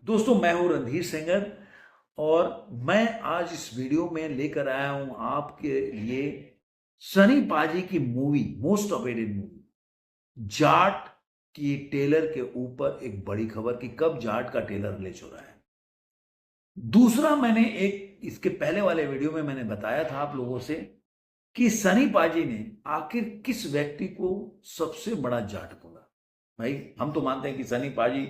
दोस्तों मैं हूं रणधीर सेंगर और मैं आज इस वीडियो में लेकर आया हूं आपके लिए सनी पाजी की movie most awaited movie Jat की टेलर के ऊपर एक बड़ी खबर कि कब जाट का टेलर रिलीज हो रहा है। दूसरा, मैंने एक इसके पहले वाले वीडियो में मैंने बताया था आप लोगों से कि सनी पाजी ने आखिर किस व्यक्ति को सबसे बड़ा जाट बोला। भाई हम तो मानते हैं कि सनी पाजी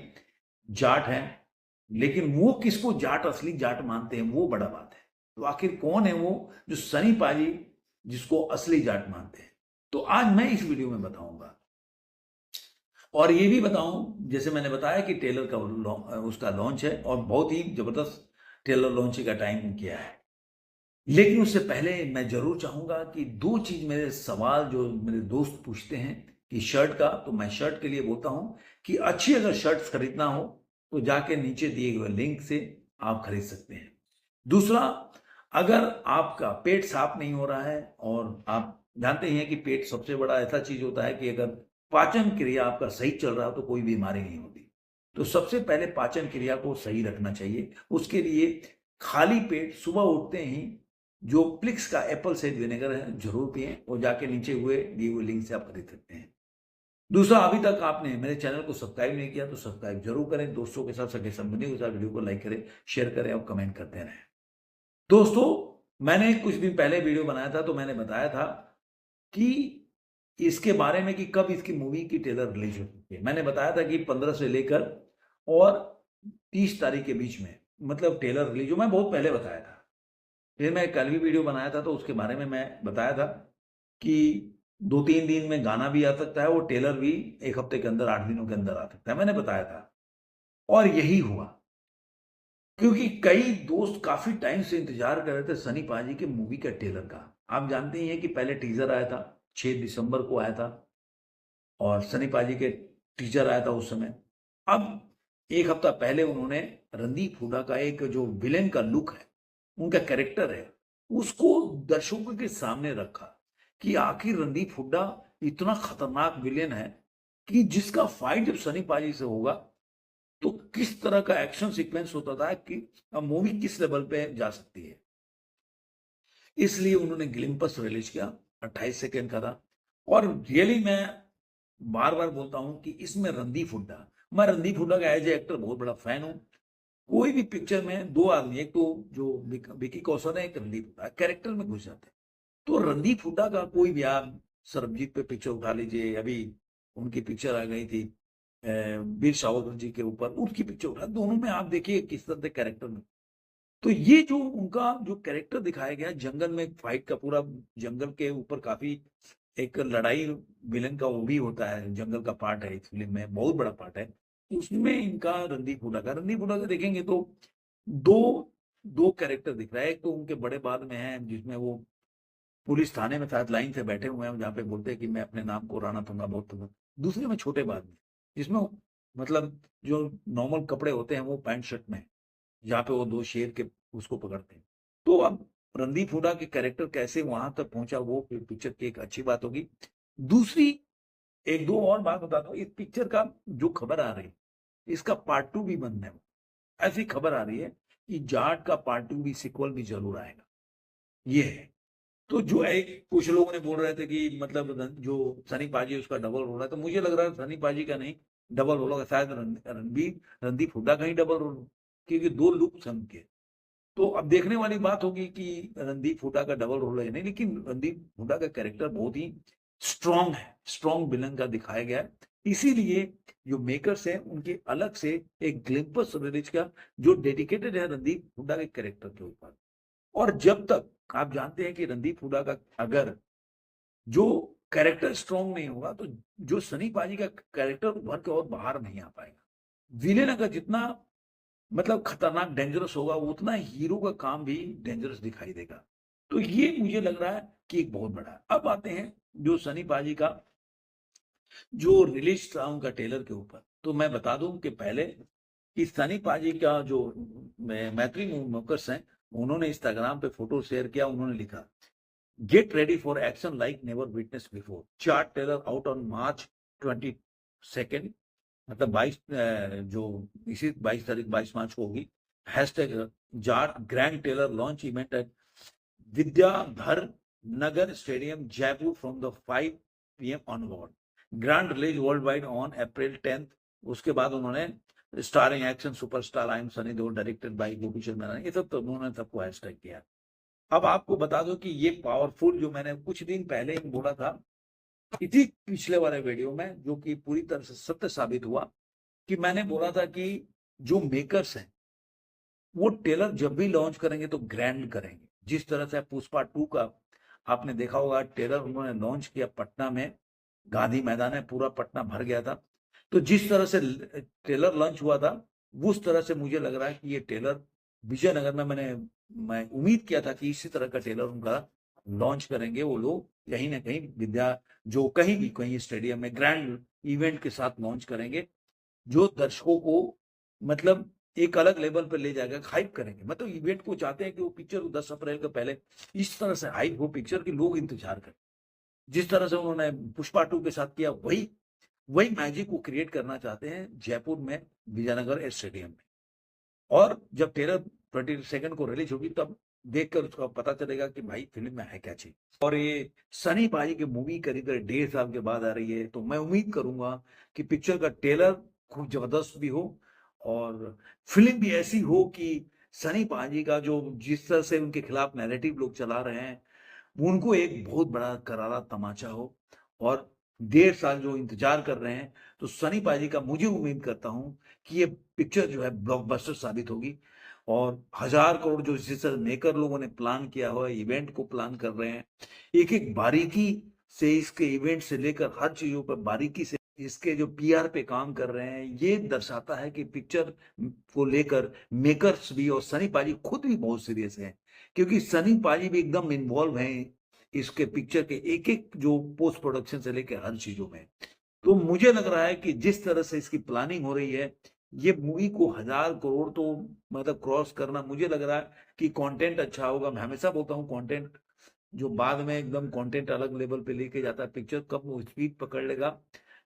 जाट हैं, लेकिन वो किसको जाट असली जाट मानते हैं वो बड़ा बात है। तो आखिर कौन है वो जो सनी पाजी जिसको असली जाट मानते हैं, तो आज मैं इस वीडियो में बताऊंगा। और ये भी बताऊं, जैसे मैंने बताया कि टेलर का उसका लॉन्च है और बहुत ही जबरदस्त टेलर लॉन्च का टाइम किया है। लेकिन उससे पहले मैं जरूर चाहूंगा कि दो चीज मेरे सवाल जो मेरे दोस्त पूछते हैं कि शर्ट का, तो मैं शर्ट के लिए बोलता हूं कि अच्छी अगर शर्ट खरीदना हो तो जाके नीचे दिए हुए लिंक से आप खरीद सकते हैं। दूसरा, अगर आपका पेट साफ नहीं हो रहा है, और आप जानते हैं कि पेट सबसे बड़ा ऐसा चीज होता है कि अगर पाचन क्रिया आपका सही चल रहा हो तो कोई बीमारी नहीं होती। तो सबसे पहले पाचन क्रिया को सही रखना चाहिए। उसके लिए खाली पेट सुबह उठते ही जो प्लिक्स का एप्पल साइड विनेगर है जरूर पिएं और जाके नीचे हुए दिए हुए लिंक से आप खरीद सकते हैं। दूसरा, अभी तक आपने मेरे चैनल को सब्सक्राइब नहीं किया तो सब्सक्राइब जरूर करें, दोस्तों के साथ, सगे संबंधियों के साथ वीडियो को लाइक करें, शेयर करें और कमेंट करते रहें। दोस्तों, मैंने कुछ दिन पहले वीडियो बनाया था तो मैंने बताया था कि इसके बारे में कि कब इसकी मूवी की ट्रेलर रिलीज हो सकती है। मैंने बताया था कि 15 से लेकर और 30 तारीख के बीच में मतलब ट्रेलर रिलीज हो, मैं बहुत पहले बताया था। फिर मैं कल भी वीडियो बनाया था तो उसके बारे में मैं बताया था कि 2-3 दिन में गाना भी आ सकता है, वो ट्रेलर भी 1 हफ्ते के अंदर, 8 दिनों के अंदर आ सकता है, मैंने बताया था। और यही हुआ, क्योंकि कई दोस्त काफी टाइम से इंतजार कर रहे थे सनी पाजी के मूवी का ट्रेलर का। आप जानते ही हैं कि पहले टीजर आया था, 6 दिसंबर को आया था, और सनी पाजी के टीजर आया था उस समय। अब 1 हफ्ता पहले उन्होंने रणदीप हुड्डा का एक जो विलेन का लुक है, उनका कैरेक्टर है, उसको दर्शकों के सामने रखा कि आखिर रणदीप हुड्डा इतना खतरनाक विलेन है कि जिसका फाइट जब सनी पाजी से होगा तो किस तरह का एक्शन सीक्वेंस होता था कि मूवी किस लेवल पे जा सकती है। इसलिए उन्होंने ग्लिम्पस रिलीज किया, 28 सेकेंड का था। और रियली मैं बार बार बोलता हूं कि इसमें रणदीप हुड्डा, मैं रणदीप हुड्डा का एज ए एक्टर बहुत बड़ा फैन हूं। कोई भी पिक्चर में दो आदमी, एक तो जो विकी कौशल है, एक रणदीप हुड्डा, कैरेक्टर में घुस जाते हैं। तो रणदीप हुड्डा का कोई भी आप सरबजीत पे पिक्चर उठा लीजिए, अभी उनकी पिक्चर आ गई थी वीर सावरकर जी के ऊपर, उनकी पिक्चर उठा, दोनों में आप देखिए किस तरह से कैरेक्टर में। तो ये जो उनका जो कैरेक्टर दिखाया गया जंगल में, फाइट का पूरा जंगल के ऊपर काफी एक लड़ाई, विलन का वो भी होता है, जंगल का पार्ट है इस फिल्म में, बहुत बड़ा पार्ट है। उसमें इनका रणदीप हुड्डा का देखेंगे तो दो दो कैरेक्टर दिख रहा है। एक तो उनके बड़े बाद में है जिसमें वो पुलिस थाने में शायद लाइन से बैठे हुए हैं, जहाँ पे बोलते हैं कि मैं अपने नाम को राणा दूंगा बहुत दूंगा। दूसरे में छोटे बाद में, जिसमें मतलब जो नॉर्मल कपड़े होते हैं वो पैंट शर्ट में, जहाँ पे वो दो शेर के उसको पकड़ते हैं। तो अब रणदीप हुड्डा के कैरेक्टर कैसे वहां तक पहुंचा वो पिक्चर की एक अच्छी बात होगी। दूसरी, एक दो और बात बताता हूँ, इस पिक्चर का जो खबर आ रही है, इसका पार्ट 2 भी बनने है। ऐसी खबर आ रही है कि जाट का पार्ट 2 भी, सिक्वल भी जरूर आएगा, ये है। तो जो एक कुछ लोगों ने बोल रहे थे कि मतलब जो सनी पाजी उसका डबल रोल है, तो मुझे लग रहा है सनी पाजी का नहीं, डबल रोल होगा शायद रणदीप हुड्डा का ही डबल रोल हो, क्योंकि दो लुक सन के। तो अब देखने वाली बात होगी कि रणदीप हुड्डा का डबल रोल है नहीं, लेकिन रणदीप हुड्डा का कैरेक्टर बहुत ही स्ट्रांग है, स्ट्रांग विलन का दिखाया गया है। इसीलिए जो मेकर्स हैं उनके अलग से एक ग्लिम्पस रिलीज का जो डेडिकेटेड है रणदीप हुड्डा के कैरेक्टर के ऊपर। और जब तक आप जानते हैं कि रणदीप हुड्डा का अगर जो कैरेक्टर स्ट्रांग नहीं होगा तो जो सनी पाजी का कैरेक्टर उभर के और बाहर नहीं आ पाएगा। विलेन अगर जितना मतलब खतरनाक डेंजरस होगा उतना हीरो का काम भी डेंजरस दिखाई देगा। तो ये मुझे लग रहा है कि एक बहुत बड़ा है। अब आते हैं जो सनी पाजी का जो रिलीज था उनका टेलर के ऊपर, तो मैं बता दूं कि पहले कि सनी पाजी का जो मैत्री मोकर्स हैं, उन्होंने इंस्टाग्राम पे फोटो शेयर किया। उन्होंने लिखा, get ready for action like never witness before, chart trailer out on March 22nd, मतलब 22 जो इसी 22 तारीख 22 मार्च को होगी। Hashtag Jaat grand trailer launch event at Vidyadhar Nagar stadium Jaipur from the 5 PM onward, grand release world wide on April 10th। उसके बाद उन्होंने starring action superstar I am Sunny Deol directed by Gopi Chand Menon, ये सब तो उन्होंने सबको हैशटैग किया। अब आपको बता दो कि ये पावरफुल जो मैंने कुछ दिन पहले ही बोला था इसी पिछले वाले वीडियो में, जो कि पूरी तरह से सत्य साबित हुआ, कि मैंने बोला था कि जो मेकर्स हैं वो टेलर जब भी लॉन्च करेंगे तो ग्रैंड करेंगे। जिस तरह से पुष्पा 2 का आपने देखा होगा टेलर उन्होंने लॉन्च किया पटना में, गांधी मैदान में पूरा पटना भर गया था। तो जिस तरह से टेलर लॉन्च हुआ था उस तरह से मुझे लग रहा है कि ये टेलर विजयनगर में मैं उम्मीद किया था कि इसी तरह का टेलर उनका लॉन्च करेंगे वो लोग, कहीं ना कहीं विद्या जो कहीं भी कहीं स्टेडियम में ग्रैंड इवेंट के साथ लॉन्च करेंगे, जो दर्शकों को मतलब एक अलग लेवल पर ले जाएगा, हाइप करेंगे। मतलब इवेंट को चाहते हैं कि वो पिक्चर 10 अप्रैल के पहले इस तरह से हाइप हो पिक्चर की लोग इंतजार करें। जिस तरह से उन्होंने पुष्पा 2 के साथ किया वही वही मैजिक को क्रिएट करना चाहते हैं जयपुर में विजयनगर स्टेडियम में। और जब ट्रेलर 22 को रिलीज होगी तब देखकर उसका पता चलेगा कि भाई फिल्म में है क्या चीज। और ये सनी पाजी की मूवी करीब 1.5 साल के बाद आ रही है, तो मैं उम्मीद करूंगा कि पिक्चर का ट्रेलर खूब जबरदस्त भी हो और फिल्म भी ऐसी हो कि सनी पाजी का जो जिस तरह से उनके खिलाफ नैरेटिव लोग चला रहे हैं उनको एक बहुत बड़ा करारा तमाचा हो। और 1.5 साल जो इंतजार कर रहे हैं, तो सनी पाजी का मुझे उम्मीद करता हूं कि ये पिक्चर जो है ब्लॉकबस्टर साबित होगी। और 1000 करोड़ जो जिस तरह मेकर लोगों ने प्लान किया हुआ इवेंट को प्लान कर रहे हैं, एक एक बारीकी से इसके इवेंट से लेकर हर चीजों पर बारीकी से इसके जो पीआर पे काम कर रहे हैं, ये दर्शाता है कि पिक्चर को लेकर मेकर्स भी और सनी पाजी खुद भी बहुत सीरियस हैं। क्योंकि सनी पाजी भी एकदम इन्वॉल्व हैं इसके पिक्चर के एक एक जो पोस्ट प्रोडक्शन से लेकर हर चीजों में। तो मुझे लग रहा है कि जिस तरह से इसकी प्लानिंग हो रही है, ये मूवी को 1000 करोड़ तो मतलब क्रॉस करना, मुझे लग रहा है कि कंटेंट अच्छा होगा। मैं हमेशा बोलता हूँ कंटेंट जो बाद में एकदम कंटेंट अलग लेवल पे लेके जाता है पिक्चर, कब वो स्पीड पकड़ लेगा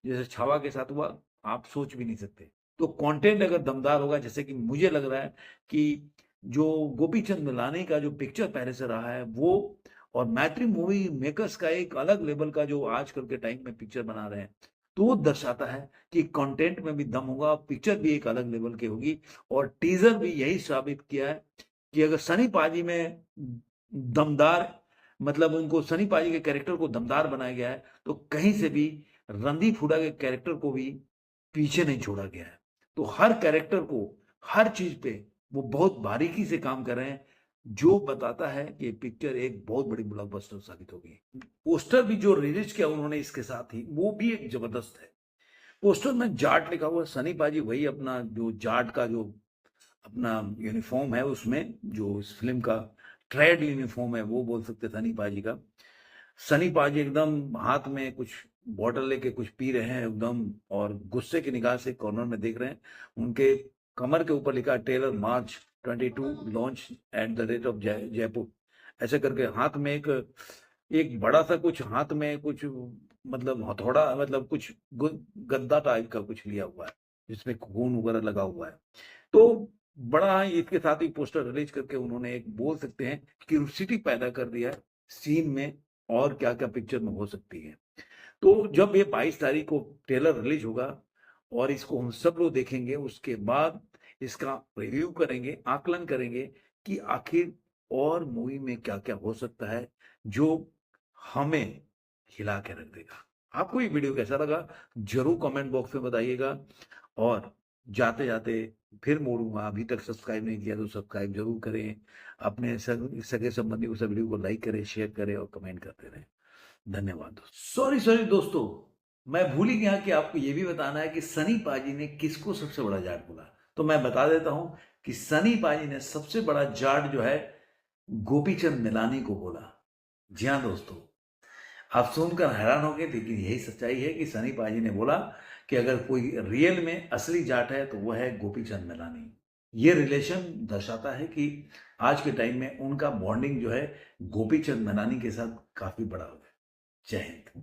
जैसे छावा के साथ हुआ, आप सोच भी नहीं सकते। तो कंटेंट अगर दमदार होगा, जैसे कि मुझे लग रहा है कि जो गोपी चंद मिलानी का जो पिक्चर पहले से रहा है वो, और मैत्री मूवी मेकर्स का एक अलग लेवल का जो आजकल के टाइम में पिक्चर बना रहे हैं, तो वो दर्शाता है कि कंटेंट में भी दम होगा, पिक्चर भी एक अलग लेवल की होगी। और टीजर भी यही साबित किया है कि अगर सनी पाजी में दमदार मतलब उनको सनी पाजी के कैरेक्टर को दमदार बनाया गया है, तो कहीं से भी रणदीप हुडा के कैरेक्टर को भी पीछे नहीं छोड़ा गया है। तो हर कैरेक्टर को हर चीज पे वो बहुत बारीकी से काम कर रहे हैं, जो बताता है कि पिक्चर एक बहुत बड़ी ब्लॉकबस्टर साबित होगी। पोस्टर भी जो रिलीज किया उन्होंने इसके साथ ही, वो भी एक जबरदस्त है। पोस्टर में जाट लिखा हुआ, सनी पाजी वही अपना जो जाट का जो अपना यूनिफॉर्म है, उसमें जो इस फिल्म का ट्रेड यूनिफॉर्म है वो बोल सकते सनी पाजी का। सनी पाजी एकदम हाथ में कुछ बॉटल लेके कुछ पी रहे हैं एकदम, और गुस्से की निगाह से कॉर्नर में देख रहे हैं। उनके कमर के ऊपर लिखा trailer March 22 launch at the rate of Jaipur, ऐसे करके हाथ में एक एक बड़ा सा कुछ हाथ में कुछ मतलब हथौड़ा मतलब कुछ गद्दा टाइप का कुछ लिया हुआ है जिसमें खून वगैरह लगा हुआ है। तो बड़ा ही इसके साथ ही पोस्टर रिलीज करके उन्होंने एक बोल सकते हैं क्यूरियोसिटी पैदा कर दिया है सीन में और क्या क्या पिक्चर में हो सकती है। तो जब ये 22 तारीख को ट्रेलर रिलीज होगा और इसको हम सब लोग देखेंगे, उसके बाद इसका रिव्यू करेंगे, आकलन करेंगे कि आखिर और मूवी में क्या क्या हो सकता है जो हमें हिला के रख देगा। आपको ये वीडियो कैसा लगा जरूर कमेंट बॉक्स में बताइएगा। और जाते जाते फिर मोड़ूंगा, अभी तक सब्सक्राइब नहीं किया तो सब्सक्राइब जरूर करें, अपने सगे संबंधी को सब वीडियो को लाइक करें, शेयर करें और कमेंट करते रहें। धन्यवाद दोस्तों। सॉरी दोस्तों, मैं भूल ही गया कि आपको यह भी बताना है कि सनी पाजी ने किसको सबसे बड़ा जाट बोला। तो मैं बता देता हूं कि सनी पाजी ने सबसे बड़ा जाट जो है गोपीचंद मिलानी को बोला। जी हाँ दोस्तों, आप सुनकर हैरान हो गए, लेकिन यही सच्चाई है कि सनी पाजी ने बोला कि अगर कोई रियल में असली जाट है तो वह है गोपीचंद मिलानी। ये रिलेशन दर्शाता है कि आज के टाइम में उनका बॉन्डिंग जो है गोपीचंद मिलानी के साथ काफी बड़ा हो गया। जय हिंद।